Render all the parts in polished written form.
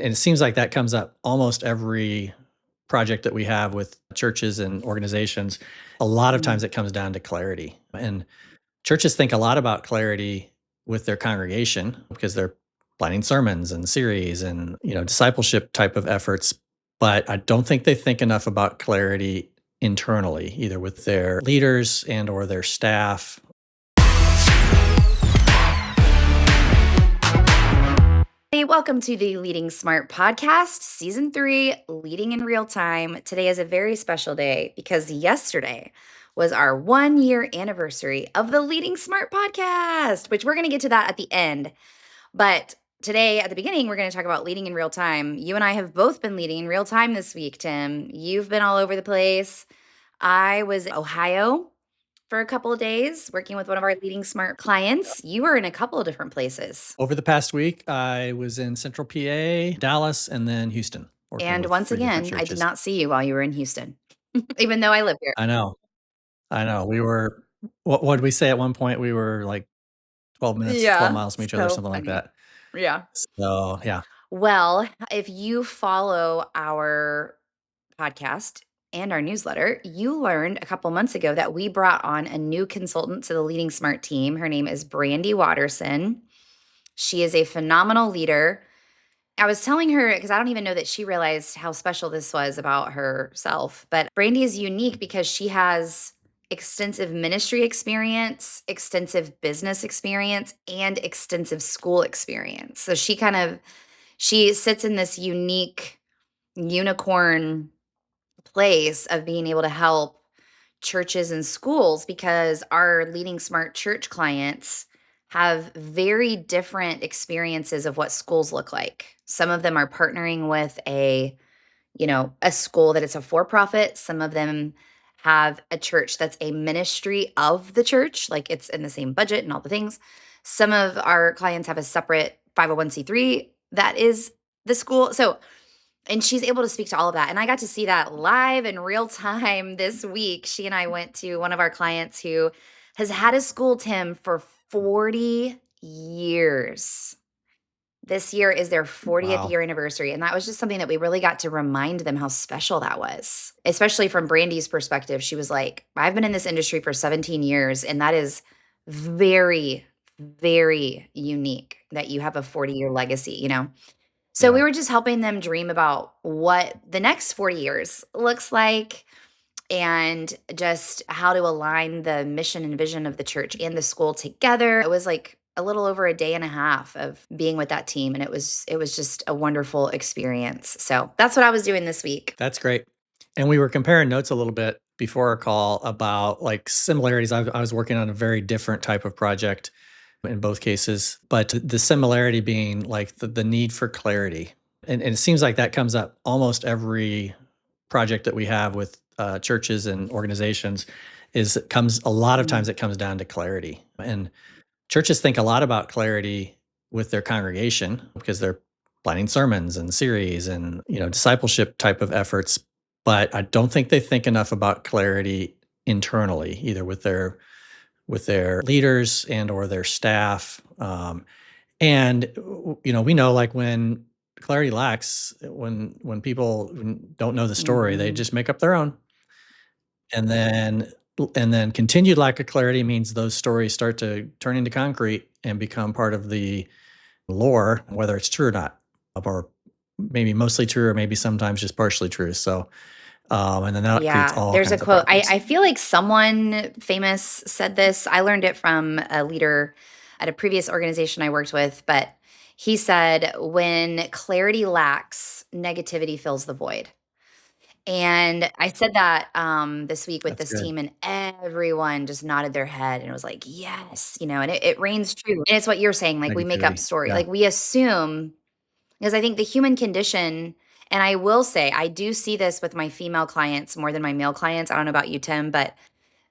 And it seems like that comes up almost every project that we have with churches and organizations. A lot of Mm. times it comes down to clarity. And churches think a lot about clarity with their congregation because they're planning sermons and series and, discipleship type of efforts. But I don't think they think enough about clarity internally, either with their leaders and or their staff. Hey, welcome to the Leading Smart Podcast, Season 3, Leading in Real Time. Today is a very special day because yesterday was our 1 year anniversary of the Leading Smart Podcast, which we're going to get to that at the end. But today, at the beginning, we're going to talk about leading in real time. You and I have both been leading in real time this week, Tim. You've been all over the place. I was in Ohio for a couple of days working with one of our Leading Smart clients. You were in a couple of different places. Over the past week, I was in Central PA, Dallas, and then Houston, working And with once 3 different again, I did churches. not see you while you were in Houston, even though I live here. I know. I know. We were what did we say at one point? We were like 12 minutes, 12 Yeah, miles from each other, so something like funny. that. Yeah. So, yeah. Well, if you follow our podcast and our newsletter, you learned a couple months ago that we brought on a new consultant to the Leading Smart team. Her name is Brandy Watterson. She is a phenomenal leader. I was telling her because I don't even know that she realized how special this was about herself. But Brandy is unique because she has extensive ministry experience, extensive business experience, and extensive school experience. So she sits in this unique unicorn place of being able to help churches and schools because our Leading Smart church clients have very different experiences of what schools look like. Some of them are partnering with a school that it's a for-profit. Some of them have a church that's a ministry of the church, like it's in the same budget and all the things. Some of our clients have a separate 501c3 that is the school. And she's able to speak to all of that. And I got to see that live in real time this week. She and I went to one of our clients who has had a school, Tim, for 40 years. This year is their 40th Wow. year anniversary. And that was just something that we really got to remind them how special that was, especially from Brandy's perspective. She was like, I've been in this industry for 17 years, and that is very, very unique that you have a 40-year legacy. So we Yeah. were just helping them dream about what the next 40 years looks like and just how to align the mission and vision of the church and the school together. It was like a little over a day and a half of being with that team, and it was just a wonderful experience. So that's what I was doing this week. That's great. And we were comparing notes a little bit before our call about like similarities. I was working on a very different type of project in both cases, but the similarity being like the need for clarity. And it seems like that comes up almost every project that we have with churches and organizations a lot of Mm. times it comes down to clarity. And churches think a lot about clarity with their congregation because they're planning sermons and series and, discipleship type of efforts. But I don't think they think enough about clarity internally, either with their leaders and or their staff. We know like when clarity lacks, when people don't know the story, they Mhm. just make up their own. And then continued lack of clarity means those stories start to turn into concrete and become part of the lore, whether it's true or not, or maybe mostly true, or maybe sometimes just partially true. So, and then that creates Yeah, all there's a kinds of quote. I, problems. I feel like someone famous said this. I learned it from a leader at a previous organization I worked with, but he said, when clarity lacks, negativity fills the void. And I said that this week with That's this good. team, and everyone just nodded their head and it was like, yes, and it reigns true. And it's what you're saying, like we make up Negativity. story, Yeah. like we assume, because I think the human condition, and I will say, I do see this with my female clients more than my male clients. I don't know about you, Tim, but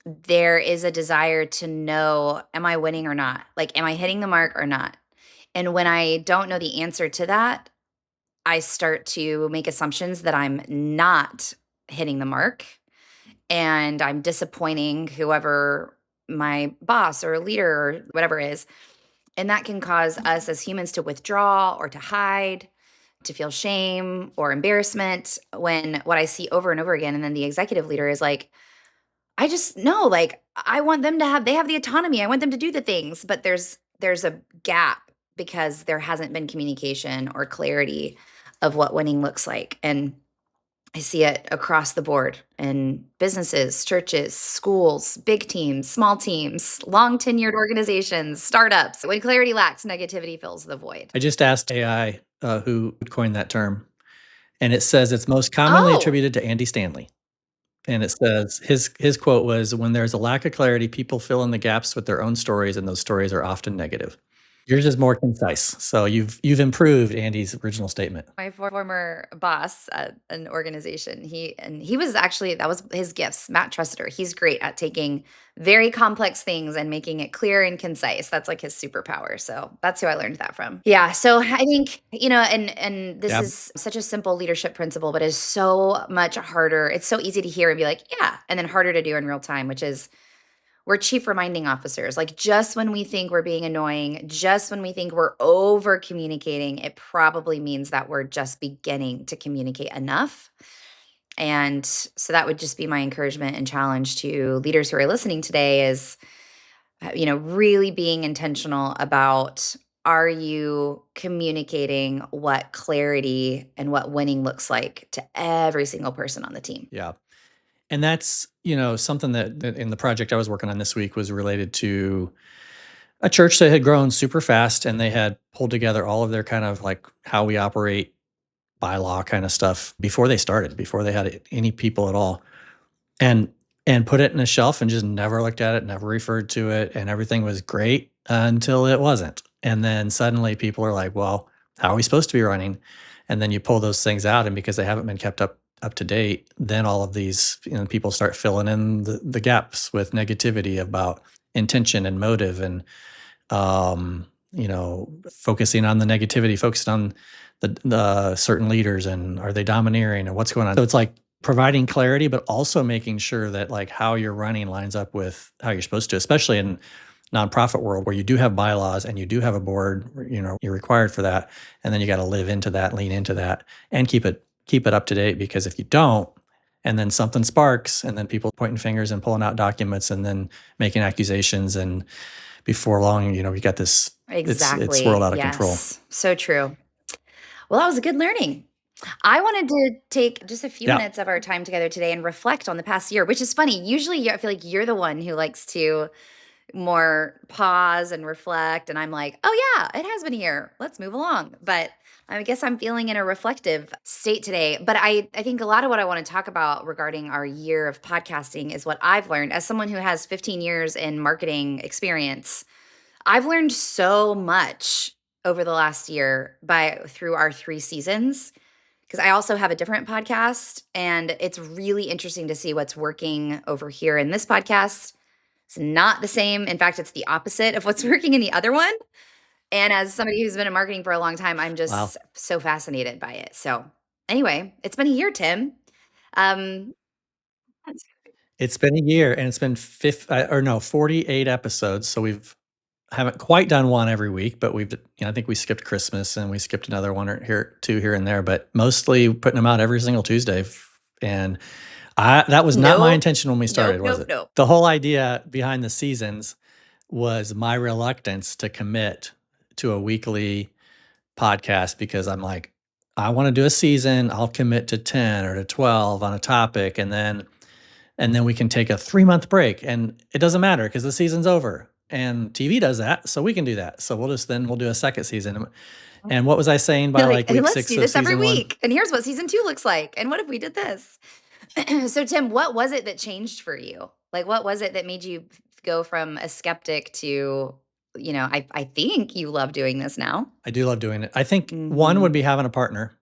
there is a desire to know, am I winning or not? Like, am I hitting the mark or not? And when I don't know the answer to that, I start to make assumptions that I'm not hitting the mark and I'm disappointing whoever my boss or leader or whatever is. And that can cause us as humans to withdraw or to hide. to feel shame or embarrassment when what I see over and over again. And then the executive leader is like, I just know, like, I want them to they have the autonomy. I want them to do the things, but there's a gap because there hasn't been communication or clarity of what winning looks like. And I see it across the board in businesses, churches, schools, big teams, small teams, long tenured organizations, startups. When clarity lacks, negativity fills the void. I just asked AI who coined that term, and it says it's most commonly Oh, attributed to Andy Stanley. And it says his quote was, "When there's a lack of clarity, people fill in the gaps with their own stories, and those stories are often negative." Yours is more concise, so you've improved Andy's original statement. my former boss at an organization, he was actually, that was his gifts. Matt Tressiter, he's great at taking very complex things and making it clear and concise. That's like his superpower. So that's who I learned that from. Yeah. So I think, and this Yeah. is such a simple leadership principle, but is so much harder. It's so easy to hear and be like, yeah, and then harder to do in real time, which is, we're chief reminding officers. Like, just when we think we're being annoying, just when we think we're over communicating, it probably means that we're just beginning to communicate enough. And so that would just be my encouragement and challenge to leaders who are listening today is, really being intentional about, are you communicating what clarity and what winning looks like to every single person on the team? Yeah. And that's, something that in the project I was working on this week was related to a church that had grown super fast, and they had pulled together all of their kind of like how we operate bylaw kind of stuff before they had any people at all. And put it in a shelf and just never looked at it, never referred to it, and everything was great until it wasn't. And then suddenly people are like, "Well, how are we supposed to be running?" And then you pull those things out, and because they haven't been kept up to date, then all of these people start filling in the gaps with negativity about intention and motive, and focusing on the negativity, focusing on the certain leaders, and are they domineering, and what's going on. So it's like providing clarity, but also making sure that like how you're running lines up with how you're supposed to, especially in nonprofit world where you do have bylaws and you do have a board, you're required for that. And then you got to live into that, lean into that, and keep it up to date, because if you don't, and then something sparks, and then people pointing fingers and pulling out documents and then making accusations, and before long, you got this, Exactly. it's swirled out of control. So true. Well, that was a good learning. I wanted to take just a few Yeah. minutes of our time together today and reflect on the past year, which is funny. Usually I feel like you're the one who likes to more pause and reflect. And I'm like, oh, yeah, it has been a year. Let's move along. But I guess I'm feeling in a reflective state today. But I think a lot of what I want to talk about regarding our year of podcasting is what I've learned as someone who has 15 years in marketing experience. I've learned so much over the last year through our 3 seasons, because I also have a different podcast, and it's really interesting to see what's working over here in this podcast. It's not the same. In fact, it's the opposite of what's working in the other one. And as somebody who's been in marketing for a long time, I'm just Wow. so fascinated by it. So anyway, it's been a year, Tim. Um, It's been a year, and it's been 48 episodes. So haven't quite done one every week, but I think we skipped Christmas and we skipped another one or two here and there, but mostly putting them out every single Tuesday. And that was not my Nope. intention when we started, was Nope, it? nope. The whole idea behind the seasons was my reluctance to commit to a weekly podcast, because I'm like, I want to do a season. I'll commit to 10 or to 12 on a topic, and then we can take a 3-month break, and it doesn't matter because the season's over. And TV does that, so we can do that. So we'll do a second season. And what was I saying by like week let's 6 do of this every season 1? week. And here's what season 2 looks like. And what if we did this? So Tim, what was it that changed for you? Like, what was it that made you go from a skeptic to, I think you love doing this now. I do love doing it. I think one would be having a partner,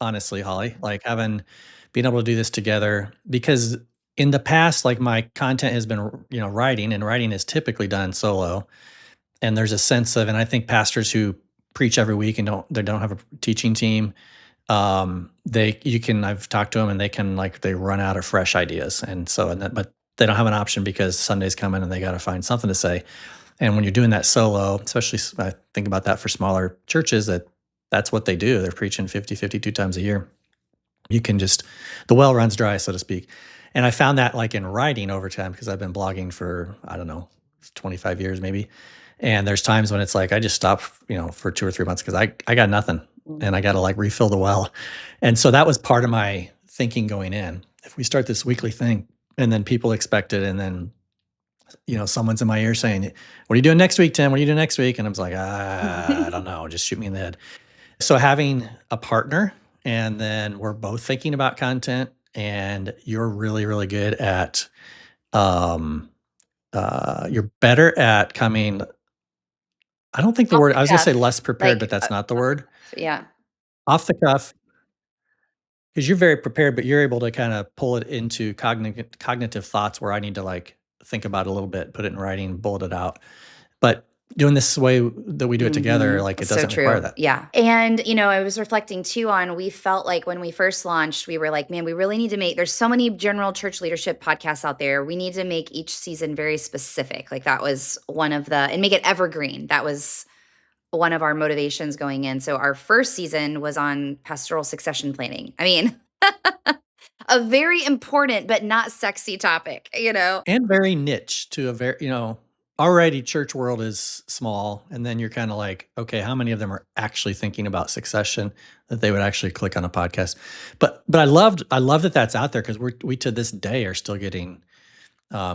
honestly, Holly, like being able to do this together, because in the past, like my content has been, writing, and writing is typically done solo. And there's a sense of, and I think pastors who preach every week and don't have a teaching team, I've talked to them, and they run out of fresh ideas. But they don't have an option because Sunday's coming and they got to find something to say. And when you're doing that solo, especially I think about that for smaller churches that that's what they do. They're preaching 50, 52 times a year. You can just, the well runs dry, so to speak. And I found that like in writing over time, because I've been blogging for, I don't know, 25 years maybe. And there's times when it's like, I just stop, for 2 or 3 months because I got nothing and I got to like refill the well. And so that was part of my thinking going in. If we start this weekly thing and then people expect it, and then, someone's in my ear saying, "What are you doing next week, Tim? What are you doing next week?" And I was like, I don't know, just shoot me in the head. So having a partner, and then we're both thinking about content, and you're really, really good at, um, you're better at coming. I don't think the Off word, the I was gonna say cuff, less prepared, but like, that's not the word. yeah. Off the cuff, because you're very prepared, but you're able to kind of pull it into cognitive thoughts where I need to like think about it a little bit, put it in writing, bullet it out. But doing this way that we do it together, Mhm. like it So doesn't require true. that. Yeah. And, I was reflecting too on we felt like when we first launched, we were like, man, we really need to there's so many general church leadership podcasts out there. We need to make each season very specific. Like that was one of and make it evergreen. That was one of our motivations going in. So our first season was on pastoral succession planning. I mean, a very important but not sexy topic. And very niche to a very, already church world is small. And then you're kind of like, okay, how many of them are actually thinking about succession that they would actually click on a podcast? But I love that that's out there, because we to this day are still getting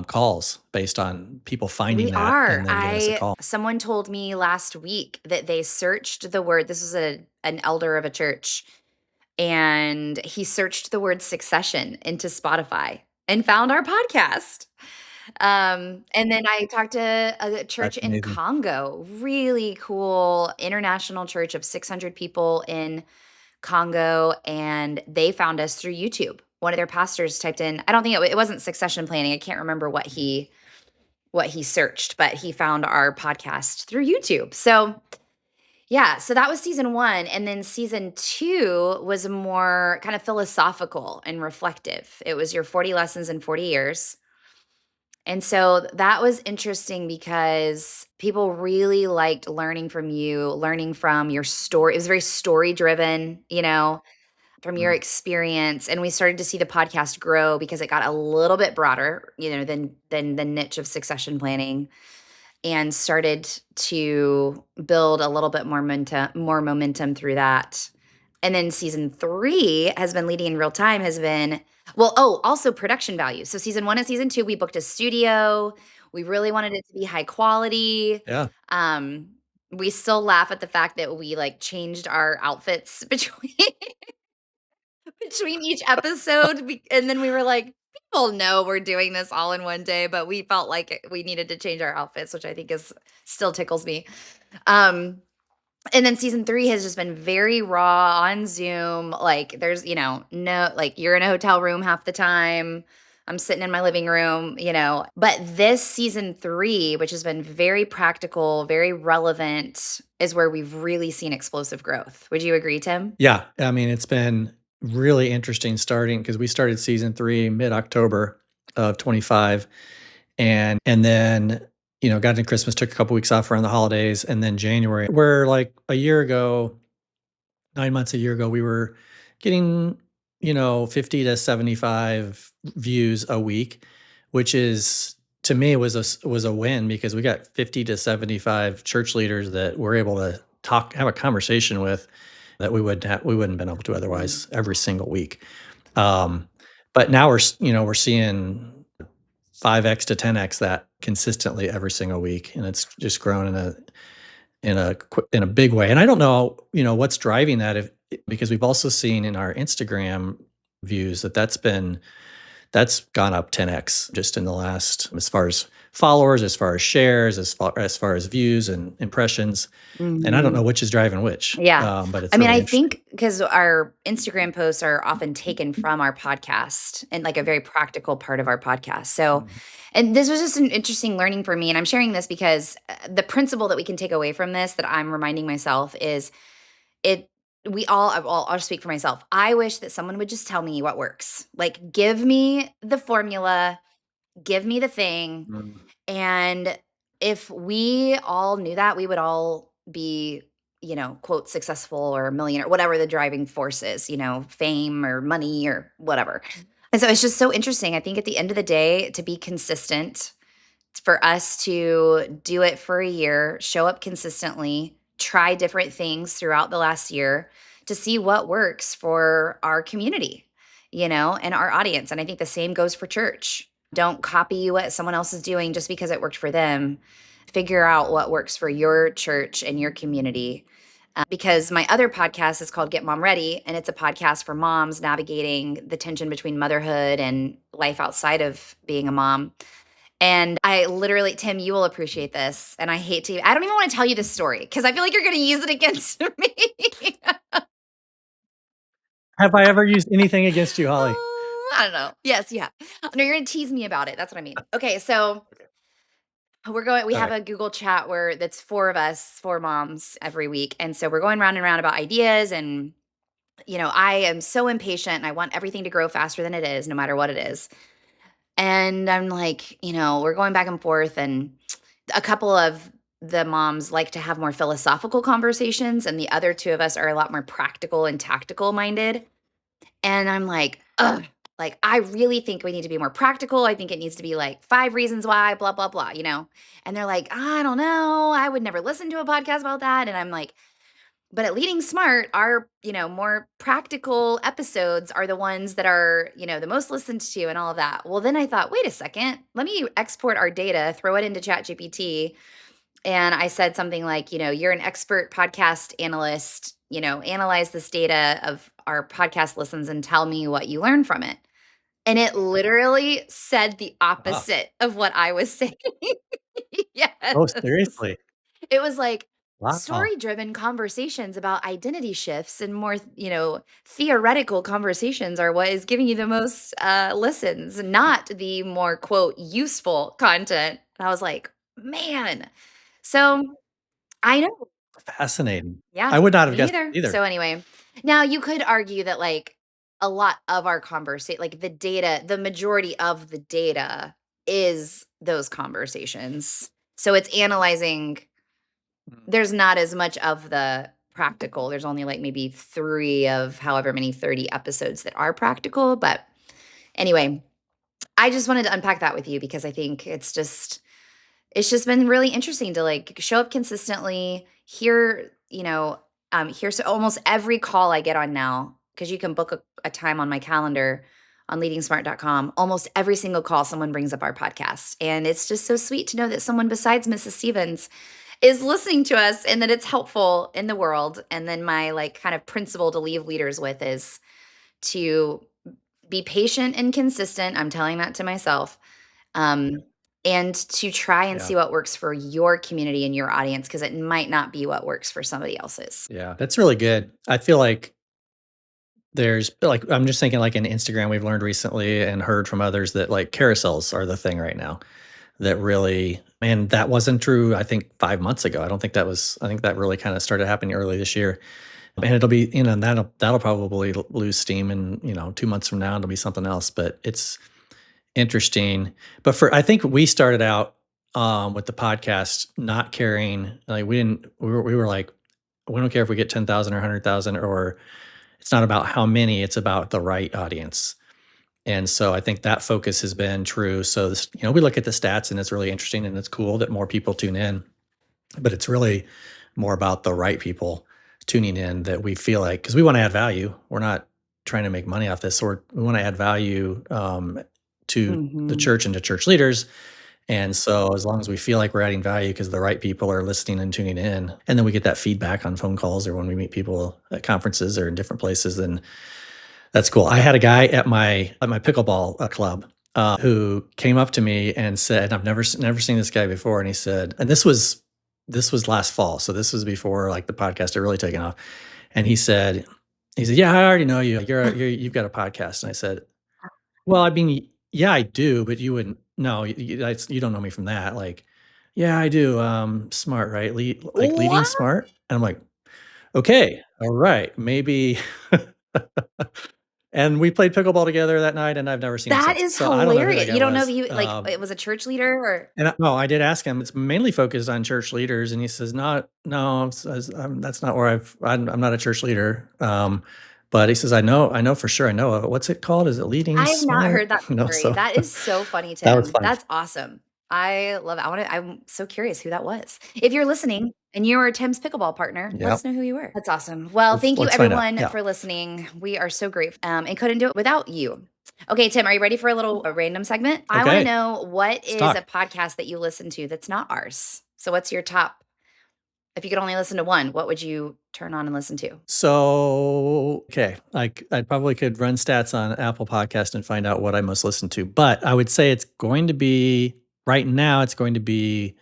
calls based on people finding We that are. and then giving us a I call. Someone told me last week that they searched the word. This was an elder of a church, and he searched the word succession into Spotify and found our podcast. And then I talked to a church That's in amazing. Congo, really cool international church of 600 people in Congo, and they found us through YouTube. One of their pastors typed in, I don't think it wasn't succession planning. I can't remember what he searched, but he found our podcast through YouTube. So, yeah, so that was season 1, and then season 2 was more kind of philosophical and reflective. It was your 40 lessons in 40 years. And so that was interesting because people really liked learning from you, learning from your story. It was very story driven, from your Mhm. experience, and we started to see the podcast grow because it got a little bit broader, than the niche of succession planning, and started to build a little bit more momentum through that. And then season 3 has been leading in real time, has been also production value. So season 1 and season 2, we booked a studio. We really wanted it to be high quality. Yeah. Um, we still laugh at the fact that we like changed our outfits between each episode, and then we were like, "People know we're doing this all in one day," but we felt like we needed to change our outfits, which I think is still tickles me. Um, and then season 3 has just been very raw on Zoom. Like there's, no like you're in a hotel room half the time. I'm sitting in my living room. But this season 3, which has been very practical, very relevant, is where we've really seen explosive growth. Would you agree, Tim? Yeah. I mean, it's been really interesting starting, because we started season 3 mid-October of 25, and then, got into Christmas, took a couple weeks off around the holidays, and then January, where like a year ago, 9 months, a year ago, we were getting, 50 to 75 views a week, which is, to me, was a win, because we got 50 to 75 church leaders that we're able to have a conversation with, that we wouldn't have been able to Mm. otherwise every single week. Um, but now we're seeing 5x to 10x that consistently every single week, and it's just grown in a big way. And I don't know, what's driving that, because we've also seen in our Instagram views that's gone up 10x just in the last, as far as followers, as far as shares, as far as views and impressions. And I don't know Mhm. which is driving which, Yeah. but I it's mean, really I interesting. think because our Instagram posts are often taken from our podcast and like a very practical part of our podcast. So, Mhm. and this was just an interesting learning for me. And I'm sharing this because the principle that we can take away from this that I'm reminding myself is it, I'll speak for myself. I wish that someone would just tell me what works. Like, give me the formula, give me the thing. Mm. And if we all knew that, we would all be, quote, successful or a millionaire, whatever the driving force is, fame or money or whatever. And so it's just so interesting. I think at the end of the day, to be consistent, for us to do it for a year, show up consistently, try different things throughout the last year to see what works for our community, and our audience. And I think the same goes for church. Don't copy what someone else is doing just because it worked for them. Figure out what works for your church and your community. Because my other podcast is called Get Mom Ready, and it's a podcast for moms navigating the tension between motherhood and life outside of being a mom. And I literally, Tim, you will appreciate this. And I don't even want to tell you this story because I feel like you're going to use it against me. Have I ever used anything against you, Holly? I don't know. Yes, you have. No, you're going to tease me about it. That's what I mean. Okay, so we All have right. a Google chat where that's four of us, four moms every week. And so we're going round and round about ideas. And, I am so impatient and I want everything to grow faster than it is, no matter what it is. And I'm like, we're going back and forth. And a couple of the moms like to have more philosophical conversations, and the other two of us are a lot more practical and tactical minded. And I'm like, ugh, like, I really think we need to be more practical. I think it needs to be like 5 reasons why, blah, blah, blah. And they're like, I don't know. I would never listen to a podcast about that. And I'm like, but at Leading Smart, our, more practical episodes are the ones that are, the most listened to and all of that. Well, then I thought, wait a second, let me export our data, throw it into ChatGPT. And I said something like, you're an expert podcast analyst, analyze this data of our podcast listens and tell me what you learned from it. And it literally said the Wow. opposite of what I was saying. Yes. Oh, seriously? It was like Wow. story-driven conversations about identity shifts and more, theoretical conversations are what is giving you the most listens, not the more quote useful content. And I was like, man. So I know. Fascinating. Yeah, I would not have me guessed either. it either. So anyway, now you could argue that like a lot of our conversation, like the data, the majority of the data is those conversations. So it's analyzing. Mm. There's not as much of the practical. There's only like maybe 3 of however many 30 episodes that are practical. But anyway, I just wanted to unpack that with you because I think it's just been really interesting to like show up consistently, hear so almost every call I get on now, because you can book a time on my calendar on leadingsmart.com. Almost every single call, someone brings up our podcast. And it's just so sweet to know that someone besides Mrs. Stevens is listening to us and that it's helpful in the world. And then my like kind of principle to leave leaders with is to be patient and consistent. I'm telling that to myself. Um, and to try and Yeah. see what works for your community and your audience, because it might not be what works for somebody else's. Yeah. That's really good. I feel like I'm just thinking like in Instagram, we've learned recently and heard from others that like carousels are the thing right now that really, and that wasn't true, I think 5 months ago. I think that really kind of started happening early this year. And it'll be, that'll probably lose steam and, 2 months from now, it'll be something else, but it's interesting. But I think we started out with the podcast not caring, like we were like, we don't care if we get 10,000 or 100,000, or it's not about how many, it's about the right audience. And so I think that focus has been true. So this, we look at the stats and it's really interesting and it's cool that more people tune in, but it's really more about the right people tuning in that we feel like, because we want to add value. We're not trying to make money off this. So we want to add value to the Mhm. church and to church leaders. And so as long as we feel like we're adding value because the right people are listening and tuning in, and then we get that feedback on phone calls or when we meet people at conferences or in different places, then that's cool. I had a guy at my pickleball club who came up to me and said, "I've never seen this guy before." And he said, and this was last fall, so this was before like the podcast had really taken off. And he said, "Yeah, I already know you. Like, you've got a podcast." And I said, "Well, I mean, yeah, I do, but you wouldn't. No, you don't know me from that. Like, yeah, I do. Smart, right? Leading What? smart." And I'm like, "Okay, all right, maybe." And we played pickleball together that night, and I've never seen him That since. is So I don't know who that hilarious. guy You don't know if was. he like, it was a church leader or And no, I did ask him. It's mainly focused on church leaders, and he says, "Not, no, that's not where I'm not a church leader." But he says, I know for sure. I know. What's it called? Is it Leading I have not Smart?" heard that story. So That is so funny, that was Tim. fun. That's awesome. I love it. I'm so curious who that was. If you're listening and you were Tim's pickleball partner, let Yeah, us know who you were. That's awesome. Well, thank you let's find out. everyone Yeah. for listening. We are so grateful and couldn't do it without you. Okay, Tim, are you ready for a random segment? I want to Okay, know what let's is a talk. podcast that you listen to that's not ours. So what's your top? If you could only listen to one, what would you turn on and listen to? So okay, like I probably could run stats on Apple Podcast and find out what I most listen to, but I would say it's going to be right now. It's going to be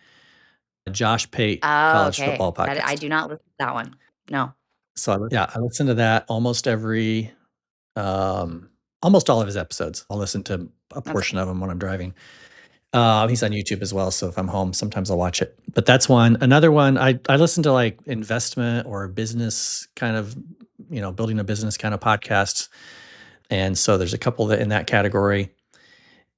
Josh Pate Oh, college okay. football That I podcast. do not listen to that one. No. So yeah, I listen to that um, almost all of his episodes. I'll listen to a That's portion of them when I'm driving. He's on YouTube as well, so if I'm home, sometimes I'll watch it. But that's one. Another one, I listen to like investment or business kind of, building a business kind of podcasts. And so there's a couple that in that category.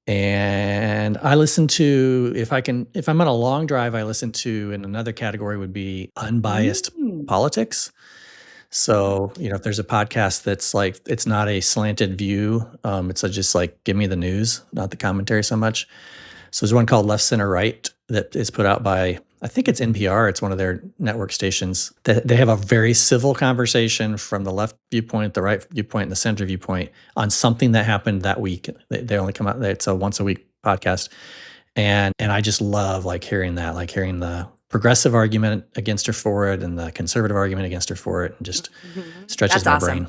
And I listen to if I'm on a long drive, I listen to in another category would be unbiased Mm. politics. So, if there's a podcast that's like it's not a slanted view, just like give me the news, not the commentary so much. So there's one called Left Center Right that is put out by I think it's NPR. It's one of their network stations. They have a very civil conversation from the left viewpoint, the right viewpoint, and the center viewpoint on something that happened that week. They only come out. It's a once a week podcast, and I just love like hearing that, like hearing the progressive argument against or for it, and the conservative argument against or for it, and just Mhm. stretches That's my awesome. brain.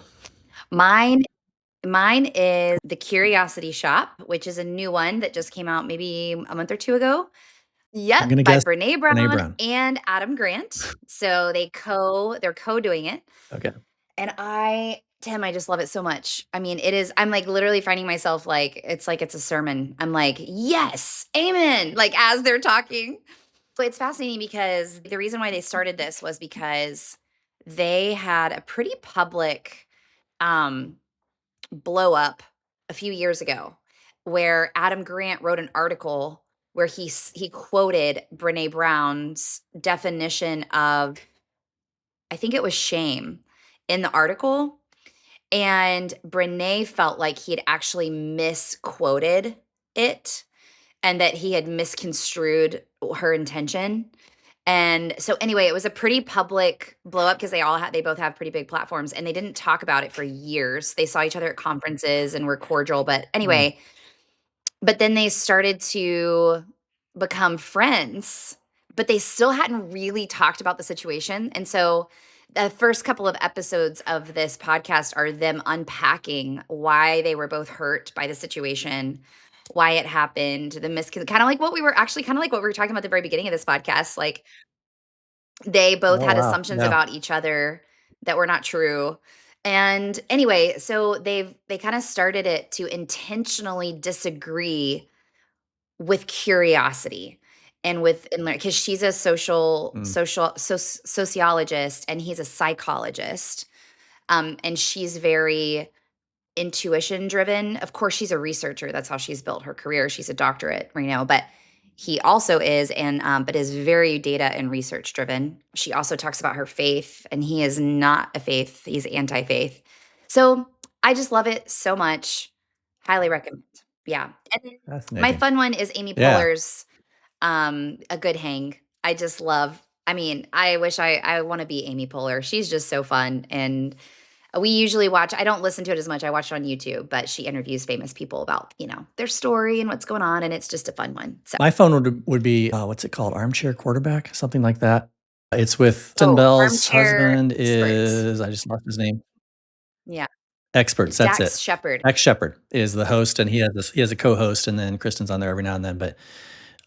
Mine mine is The Curiosity Shop, which is a new one that just came out maybe a month or 2 ago. I'm Yep, gonna by guess Brené Brene Brown Brown. and Adam Grant. So they're co-doing it. Okay. And Tim, I just love it so much. I mean, I'm like literally finding myself like it's a sermon. I'm like, yes, amen. Like as they're talking. But it's fascinating because the reason why they started this was because they had a pretty public um blow up a few years ago where Adam Grant wrote an article where he quoted Brené Brown's definition of I think it was shame in the article, and Brené felt like he had actually misquoted it and that he had misconstrued her intention. And so anyway, it was a pretty public blow up because they both have pretty big platforms and they didn't talk about it for years. They saw each other at conferences and were cordial, but Mm. anyway, but then they started to become friends, but they still hadn't really talked about the situation. And so the first couple of episodes of this podcast are them unpacking why they were both hurt by the situation, why it happened, kind of like what we were actually kind of like what we were talking about at the very beginning of this podcast. Like they both Oh had wow. assumptions Yeah. about each other that were not true. And anyway, so they kind of started it to intentionally disagree with curiosity and with and because she's a Mm. sociologist and he's a psychologist, and she's very intuition driven. Of course, she's a researcher. That's how she's built her career. She's a doctorate right now, but he also is, and but is very data and research driven. She also talks about her faith, and he is not a faith. He's anti-faith. So I just love it so much. Highly recommend. Yeah. And then my Fascinating. fun one is Amy Yeah. Poehler's A Good Hang. I just love I mean, I wish I wanna be Amy Poehler. She's just so fun, and we usually watch I don't listen to it as much, I watch it on YouTube, but she interviews famous people about, their story and what's going on, and it's just a fun one. So My phone would be, what's it called? Armchair Quarterback? Something like that. It's with Kristen oh, Bell's Armchair husband Experts. is I just lost his name. Yeah. Experts, that's Dax it. Shepard. Dax Shepard is the host, and he has a co-host, and then Kristen's on there every now and then, but,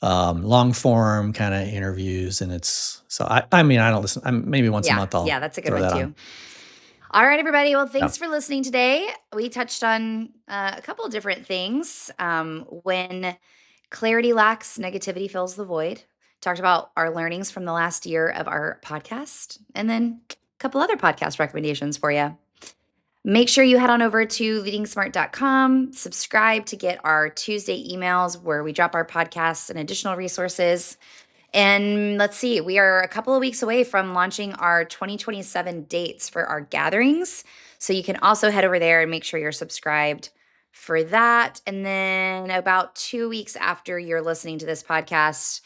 long form kinda interviews, and it's so I mean, I don't listen maybe once a Yeah, month I'll yeah, that's a good throw one that on. too. All right, everybody. Well, Yeah. thanks for listening today. We touched on a couple of different things. When clarity lacks, negativity fills the void. Talked about our learnings from the last year of our podcast, and then a couple other podcast recommendations for you. Make sure you head on over to leadingsmart.com, subscribe to get our Tuesday emails where we drop our podcasts and additional resources. And let's see, we are a couple of weeks away from launching our 2027 dates for our gatherings. So you can also head over there and make sure you're subscribed for that. And then about 2 weeks after you're listening to this podcast,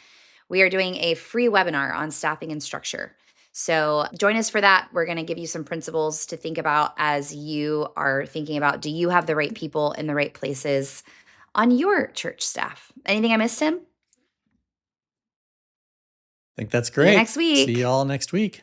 we are doing a free webinar on staffing and structure. So join us for that. We're going to give you some principles to think about as you are thinking about, do you have the right people in the right places on your church staff? Anything I missed, Tim? I think that's See you great. next See week. you all next week.